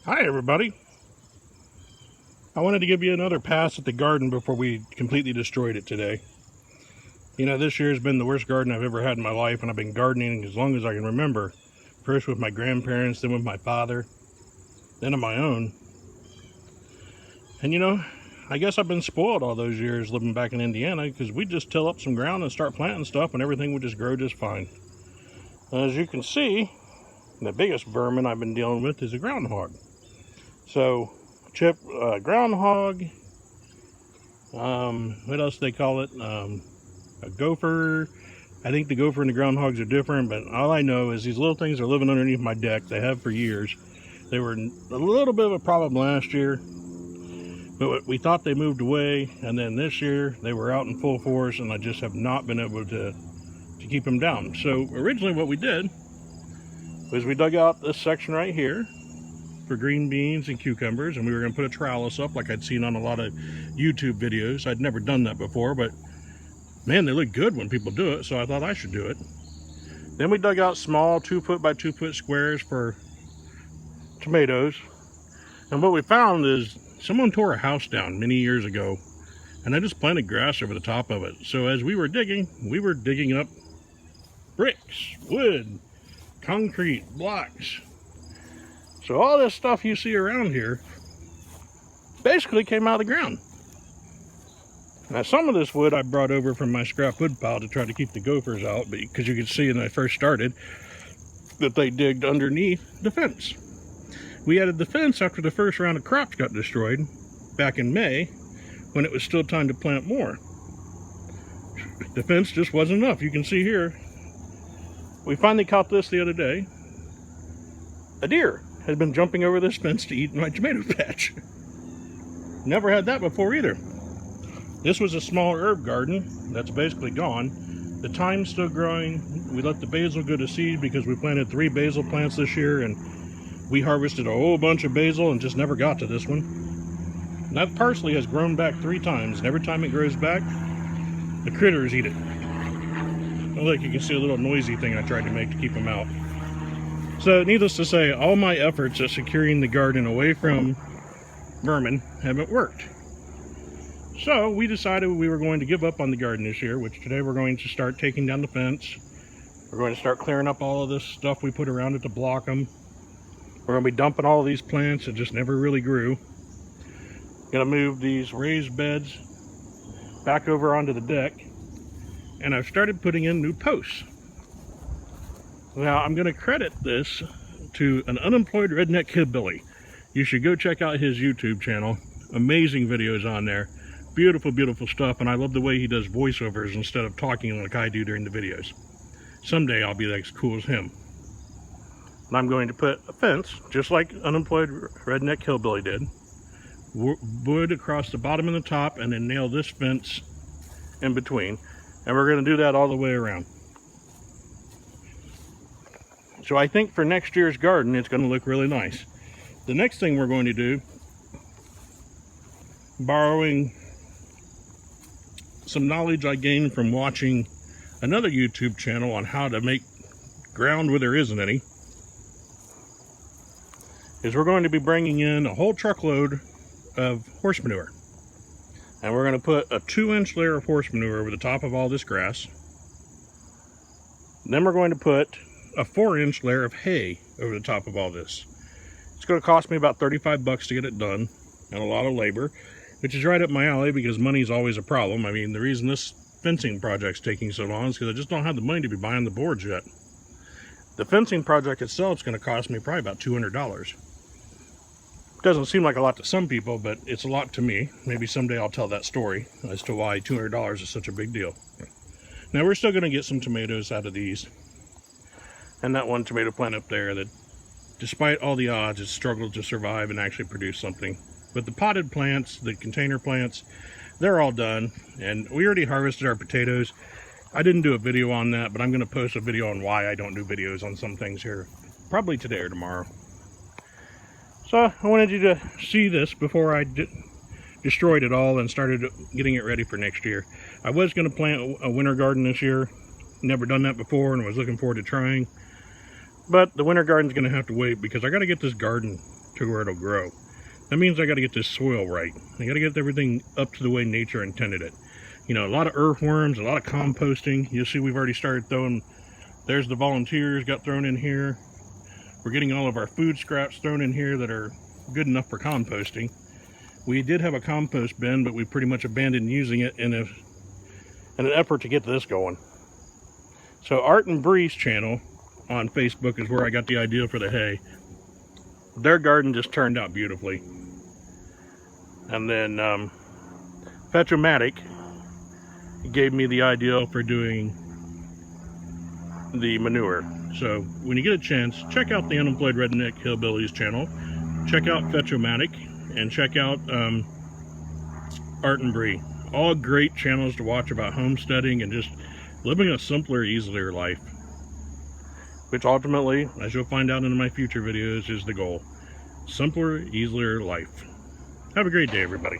Hi everybody. I wanted to give you another pass at the garden before we completely destroyed it today. You know, this year has been the worst garden I've ever had in my life, and I've been gardening as long as I can remember. First with my grandparents, then with my father, then on my own. And you know, I guess I've been spoiled all those years living back in Indiana because we just till up some ground and start planting stuff and everything would just grow just fine. As you can see, the biggest vermin I've been dealing with is a groundhog. So, groundhog, what else do they call it? A gopher. I think the gopher and the groundhogs are different, but all I know is these little things are living underneath my deck. They have for years. They were a little bit of a problem last year, but we thought they moved away, and then this year they were out in full force, and I just have not been able to keep them down. So originally what we did was we dug out this section right here for green beans and cucumbers, and we were going to put a trellis up like I'd seen on a lot of YouTube videos. I'd never done that before, but man, they look good when people do it, so I thought I should do it. Then we dug out small 2-foot by 2-foot squares for tomatoes, and what we found is someone tore a house down many years ago, and I just planted grass over the top of it. So as we were digging up bricks, wood, concrete, blocks. So all this stuff you see around here basically came out of the ground. Now some of this wood I brought over from my scrap wood pile to try to keep the gophers out, because you could see when I first started that they digged underneath the fence. We added the fence after the first round of crops got destroyed back in May, when it was still time to plant more. The fence just wasn't enough. You can see here, we finally caught this the other day. A deer had been jumping over this fence to eat my tomato patch. Never had that before either. This was a small herb garden that's basically gone. The thyme's still growing. We let the basil go to seed because we planted 3 basil plants this year, and we harvested a whole bunch of basil and just never got to this one. And that parsley has grown back 3 times, and every time it grows back, the critters eat it. Oh, look, you can see a little noisy thing I tried to make to keep them out. So needless to say, all my efforts at securing the garden away from vermin haven't worked. So we decided we were going to give up on the garden this year, which today we're going to start taking down the fence. We're going to start clearing up all of this stuff we put around it to block them. We're going to be dumping all of these plants that just never really grew. Going to move these raised beds back over onto the deck. And I've started putting in new posts. Now I'm going to credit this to an unemployed redneck hillbilly. You should go check out his YouTube channel. Amazing videos on there. Beautiful, beautiful stuff, and I love the way he does voiceovers instead of talking like I do during the videos. Someday I'll be as cool as him. And I'm going to put a fence, just like unemployed redneck hillbilly did. Wood across the bottom and the top, and then nail this fence in between. And we're going to do that all the way around. So I think for next year's garden, it's going to look really nice. The next thing we're going to do, borrowing some knowledge I gained from watching another YouTube channel on how to make ground where there isn't any, is we're going to be bringing in a whole truckload of horse manure. And we're going to put a 2-inch layer of horse manure over the top of all this grass. Then we're going to put a 4-inch layer of hay over the top of all this. It's going to cost me about 35 bucks to get it done, and a lot of labor, which is right up my alley because money's always a problem. I mean, the reason this fencing project's taking so long is because I just don't have the money to be buying the boards yet. The fencing project itself is going to cost me probably about $200. Doesn't seem like a lot to some people, but it's a lot to me. Maybe someday I'll tell that story as to why $200 is such a big deal. Now we're still going to get some tomatoes out of these. And that one tomato plant up there that, despite all the odds, has struggled to survive and actually produce something. But the potted plants, the container plants, they're all done. And we already harvested our potatoes. I didn't do a video on that, but I'm going to post a video on why I don't do videos on some things here. Probably today or tomorrow. So I wanted you to see this before I destroyed it all and started getting it ready for next year. I was going to plant a winter garden this year. Never done that before and was looking forward to trying. But the winter garden's going to have to wait because I got to get this garden to where it'll grow. That means I got to get this soil right. I got to get everything up to the way nature intended it. You know, a lot of earthworms, a lot of composting. You'll see we've already started throwing, there's the volunteers got thrown in here. We're getting all of our food scraps thrown in here that are good enough for composting. We did have a compost bin, but we pretty much abandoned using it in an effort to get this going. So Art and Bree's channel on Facebook is where I got the idea for the hay. Their garden just turned out beautifully. And then Fetch-O-Matic gave me the idea for doing the manure. So when you get a chance, check out the Unemployed Redneck Hillbillies channel. Check out Fetch-O-Matic and check out Art and Bree. All great channels to watch about homesteading and just living a simpler, easier life. Which ultimately, as you'll find out in my future videos, is the goal. Simpler, easier life. Have a great day, everybody.